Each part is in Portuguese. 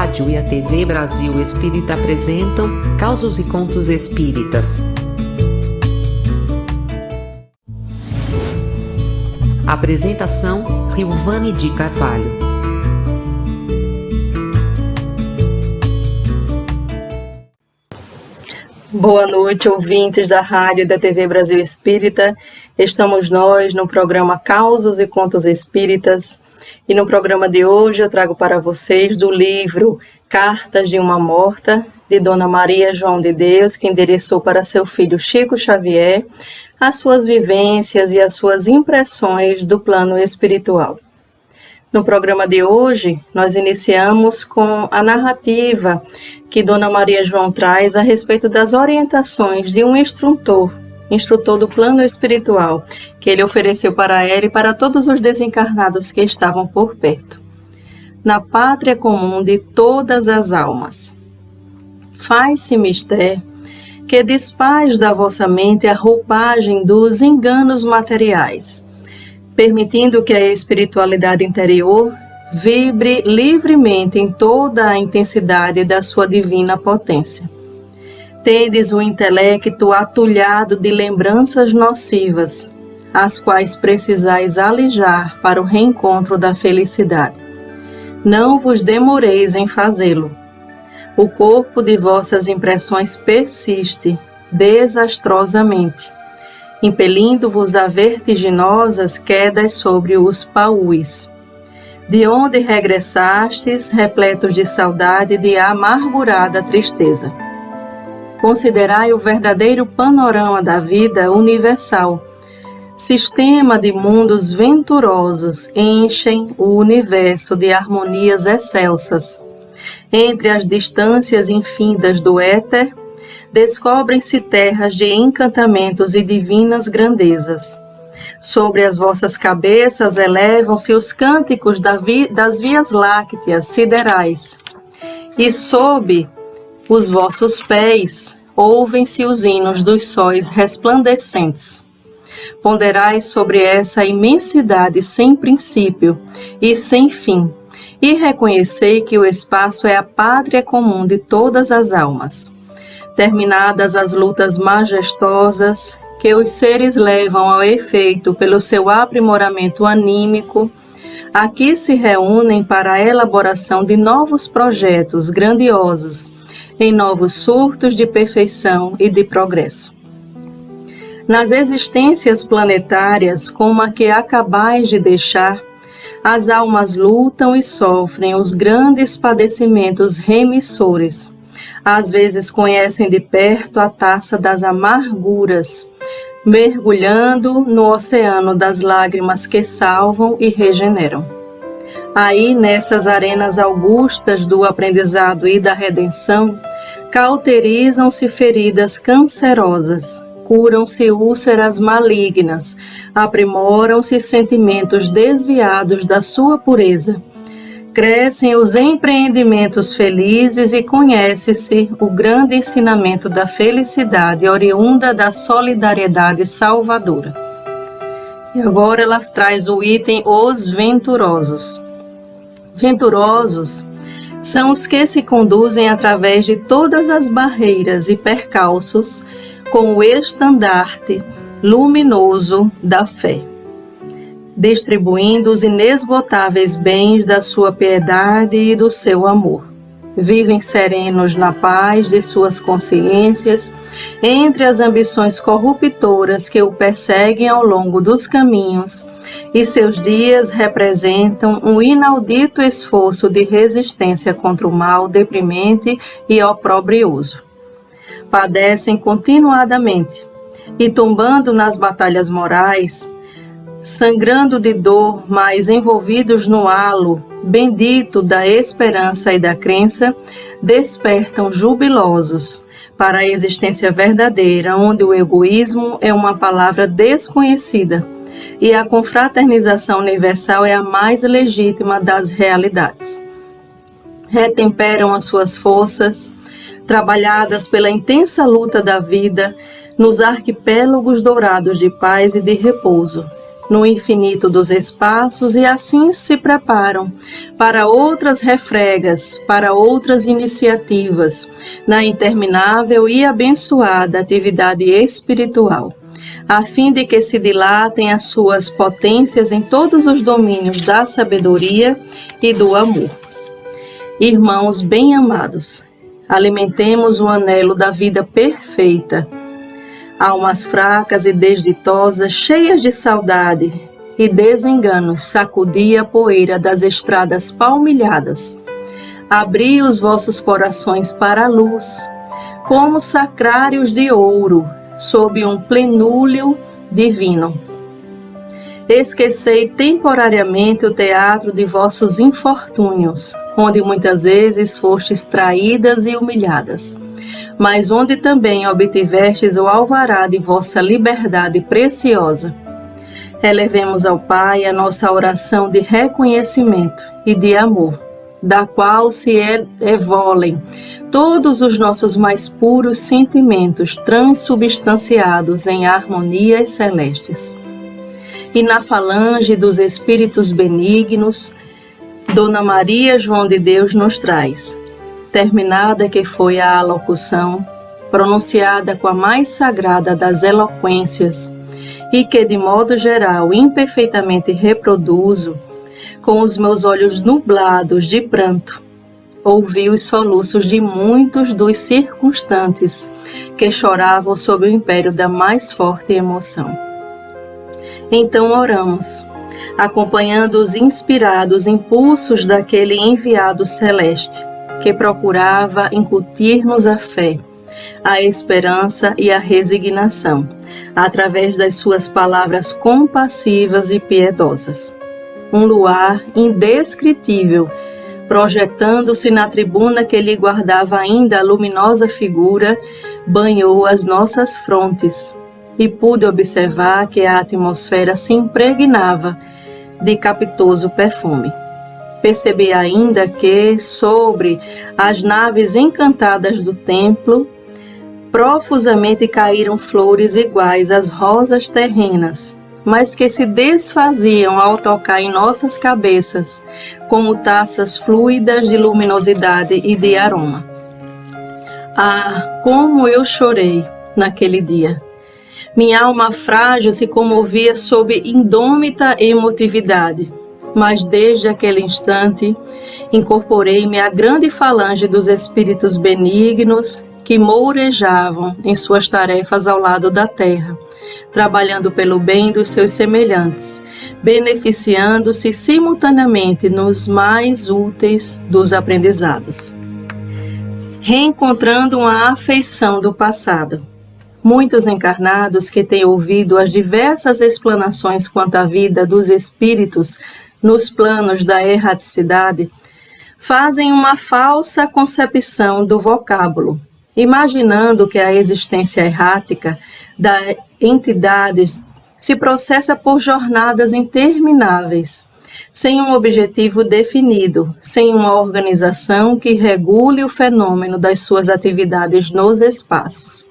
rádio e a TV Brasil Espírita apresentam Causos e Contos Espíritas. Apresentação: Riovane de Carvalho. Boa noite, ouvintes da rádio e da TV Brasil Espírita. Estamos nós no programa Causos e Contos Espíritas. E no programa de hoje eu trago para vocês do livro Cartas de uma Morta, de Dona Maria João de Deus, que endereçou para seu filho Chico Xavier as suas vivências e as suas impressões do plano espiritual. No programa de hoje, nós iniciamos com a narrativa que Dona Maria João traz a respeito das orientações de um instrutor do plano espiritual, que ele ofereceu para ela e para todos os desencarnados que estavam por perto. Na pátria comum de todas as almas, faz-se mister que despais da vossa mente a roupagem dos enganos materiais, permitindo que a espiritualidade interior vibre livremente em toda a intensidade da sua divina potência. Tendes o intelecto atulhado de lembranças nocivas, as quais precisais alijar para o reencontro da felicidade. Não vos demoreis em fazê-lo. O corpo de vossas impressões persiste desastrosamente, impelindo-vos a vertiginosas quedas sobre os paús, de onde regressastes repletos de saudade e de amargurada tristeza. Considerai o verdadeiro panorama da vida universal. Sistema de mundos venturosos enchem o universo de harmonias excelsas. Entre as distâncias infindas do éter, descobrem-se terras de encantamentos e divinas grandezas. Sobre as vossas cabeças elevam-se os cânticos das vias lácteas siderais, e sob os vossos pés ouvem-se os hinos dos sóis resplandecentes. Ponderai sobre essa imensidade sem princípio e sem fim, e reconhecei que o espaço é a pátria comum de todas as almas. Terminadas as lutas majestosas que os seres levam ao efeito pelo seu aprimoramento anímico, aqui se reúnem para a elaboração de novos projetos grandiosos, em novos surtos de perfeição e de progresso. Nas existências planetárias, como a que acabais de deixar, as almas lutam e sofrem os grandes padecimentos remissores. Às vezes conhecem de perto a taça das amarguras, mergulhando no oceano das lágrimas que salvam e regeneram. Aí, nessas arenas augustas do aprendizado e da redenção, cauterizam-se feridas cancerosas, curam-se úlceras malignas, aprimoram-se sentimentos desviados da sua pureza, crescem os empreendimentos felizes e conhece-se o grande ensinamento da felicidade oriunda da solidariedade salvadora. E agora ela traz o item Os Venturosos. Venturosos são os que se conduzem através de todas as barreiras e percalços com o estandarte luminoso da fé, distribuindo os inesgotáveis bens da sua piedade e do seu amor. Vivem serenos na paz de suas consciências, entre as ambições corruptoras que o perseguem ao longo dos caminhos, e seus dias representam um inaudito esforço de resistência contra o mal deprimente e oprobrioso. Padecem continuadamente, e tombando nas batalhas morais, sangrando de dor, mas envolvidos no halo bendito da esperança e da crença, despertam jubilosos para a existência verdadeira, onde o egoísmo é uma palavra desconhecida e a confraternização universal é a mais legítima das realidades. Retemperam as suas forças, trabalhadas pela intensa luta da vida, nos arquipélagos dourados de paz e de repouso, no infinito dos espaços e assim se preparam para outras refregas, para outras iniciativas, na interminável e abençoada atividade espiritual, a fim de que se dilatem as suas potências em todos os domínios da sabedoria e do amor. Irmãos bem-amados, alimentemos o anelo da vida perfeita. Almas fracas e desditosas, cheias de saudade e desenganos, sacudi a poeira das estradas palmilhadas. Abri os vossos corações para a luz, como sacrários de ouro, sob um plenúlio divino. Esquecei temporariamente o teatro de vossos infortúnios, onde muitas vezes fostes traídas e humilhadas, mas onde também obtivestes o alvará de vossa liberdade preciosa. Elevemos ao Pai a nossa oração de reconhecimento e de amor, da qual se evolem todos os nossos mais puros sentimentos transubstanciados em harmonias celestes. E na falange dos Espíritos benignos, Dona Maria João de Deus nos traz, terminada que foi a alocução, pronunciada com a mais sagrada das eloquências, e que de modo geral imperfeitamente reproduzo, com os meus olhos nublados de pranto, ouvi os soluços de muitos dos circunstantes que choravam sob o império da mais forte emoção. Então oramos, acompanhando os inspirados impulsos daquele enviado celeste, que procurava incutir-nos a fé, a esperança e a resignação, através das suas palavras compassivas e piedosas. Um luar indescritível, projetando-se na tribuna que lhe guardava ainda a luminosa figura, banhou as nossas frontes, e pude observar que a atmosfera se impregnava de capitoso perfume. Percebi ainda que, sobre as naves encantadas do templo, profusamente caíram flores iguais às rosas terrenas, mas que se desfaziam ao tocar em nossas cabeças, como taças fluidas de luminosidade e de aroma. Ah, como eu chorei naquele dia! Minha alma frágil se comovia sob indômita emotividade, mas desde aquele instante incorporei-me à grande falange dos espíritos benignos que mourejavam em suas tarefas ao lado da terra, trabalhando pelo bem dos seus semelhantes, beneficiando-se simultaneamente nos mais úteis dos aprendizados. Reencontrando uma afeição do passado, muitos encarnados que têm ouvido as diversas explanações quanto à vida dos espíritos nos planos da erraticidade, fazem uma falsa concepção do vocábulo, imaginando que a existência errática das entidades se processa por jornadas intermináveis, sem um objetivo definido, sem uma organização que regule o fenômeno das suas atividades nos espaços.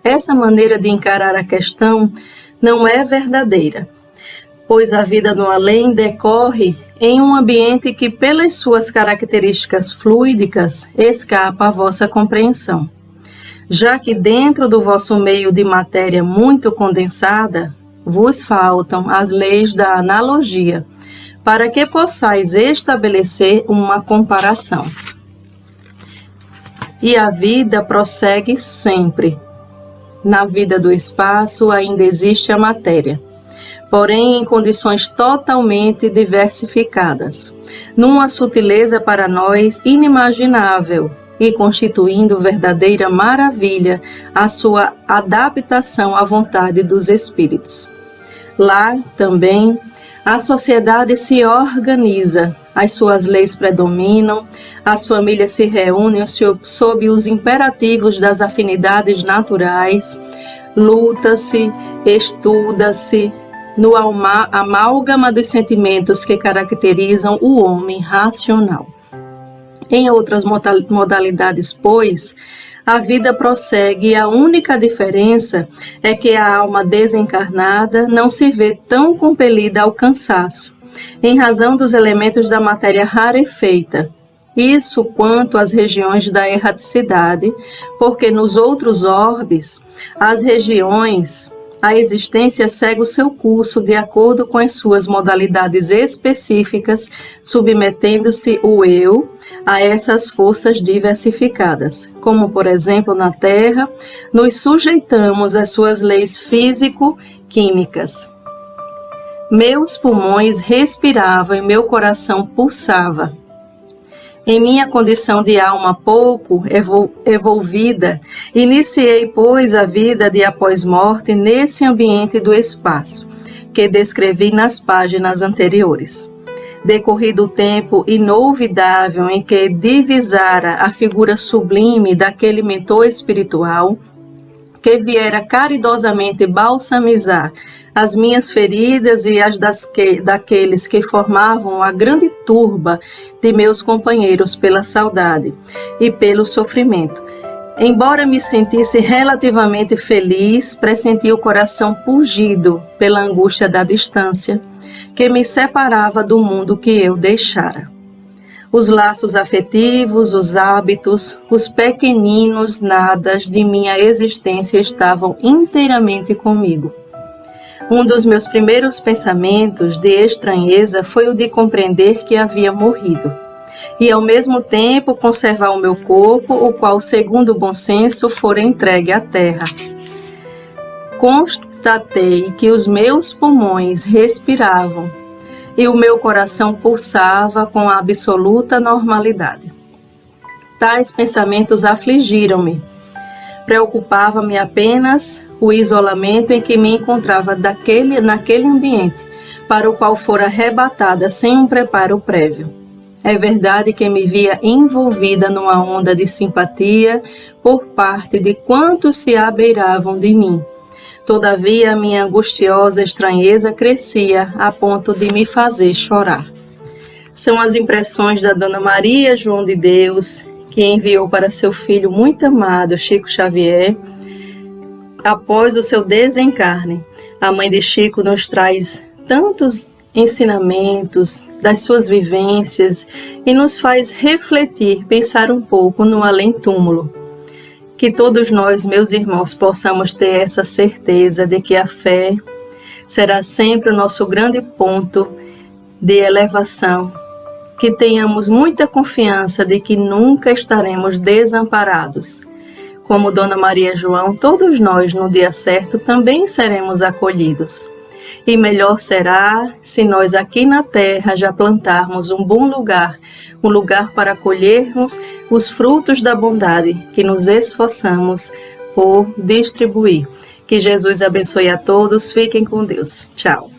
Essa maneira de encarar a questão não é verdadeira, pois a vida no além decorre em um ambiente que, pelas suas características fluídicas, escapa à vossa compreensão, já que dentro do vosso meio de matéria muito condensada, vos faltam as leis da analogia, para que possais estabelecer uma comparação. E a vida prossegue sempre. Na vida do espaço ainda existe a matéria, porém em condições totalmente diversificadas, numa sutileza para nós inimaginável e constituindo verdadeira maravilha a sua adaptação à vontade dos espíritos. Lá também a sociedade se organiza, as suas leis predominam, as famílias se reúnem sob os imperativos das afinidades naturais, luta-se, estuda-se, no amálgama dos sentimentos que caracterizam o homem racional. Em outras modalidades, pois, a vida prossegue e a única diferença é que a alma desencarnada não se vê tão compelida ao cansaço, em razão dos elementos da matéria rarefeita. Isso quanto às regiões da erraticidade, porque nos outros orbes, as regiões, a existência segue o seu curso de acordo com as suas modalidades específicas, submetendo-se o eu a essas forças diversificadas. Como, por exemplo, na Terra, nos sujeitamos às suas leis físico-químicas. Meus pulmões respiravam e meu coração pulsava. Em minha condição de alma pouco evolvida, iniciei, pois, a vida de após-morte nesse ambiente do espaço, que descrevi nas páginas anteriores. Decorrido o tempo inolvidável em que divisara a figura sublime daquele mentor espiritual, que viera caridosamente balsamizar as minhas feridas e as daqueles que formavam a grande turba de meus companheiros pela saudade e pelo sofrimento. Embora me sentisse relativamente feliz, pressenti o coração pungido pela angústia da distância, que me separava do mundo que eu deixara. Os laços afetivos, os hábitos, os pequeninos nadas de minha existência estavam inteiramente comigo. Um dos meus primeiros pensamentos de estranheza foi o de compreender que havia morrido, e ao mesmo tempo conservar o meu corpo, o qual, segundo o bom senso, fora entregue à terra. Constatei que os meus pulmões respiravam, e o meu coração pulsava com absoluta normalidade. Tais pensamentos afligiram-me. Preocupava-me apenas o isolamento em que me encontrava naquele ambiente, para o qual fora arrebatada sem um preparo prévio. É verdade que me via envolvida numa onda de simpatia por parte de quantos se abeiravam de mim. Todavia, minha angustiosa estranheza crescia a ponto de me fazer chorar. São as impressões da Dona Maria João de Deus, que enviou para seu filho muito amado, Chico Xavier, após o seu desencarne. A mãe de Chico nos traz tantos ensinamentos das suas vivências e nos faz refletir, pensar um pouco no além-túmulo. Que todos nós, meus irmãos, possamos ter essa certeza de que a fé será sempre o nosso grande ponto de elevação, que tenhamos muita confiança de que nunca estaremos desamparados. Como Dona Maria João, todos nós, no dia certo, também seremos acolhidos. E melhor será se nós aqui na terra já plantarmos um bom lugar, um lugar para colhermos os frutos da bondade que nos esforçamos por distribuir. Que Jesus abençoe a todos, fiquem com Deus. Tchau.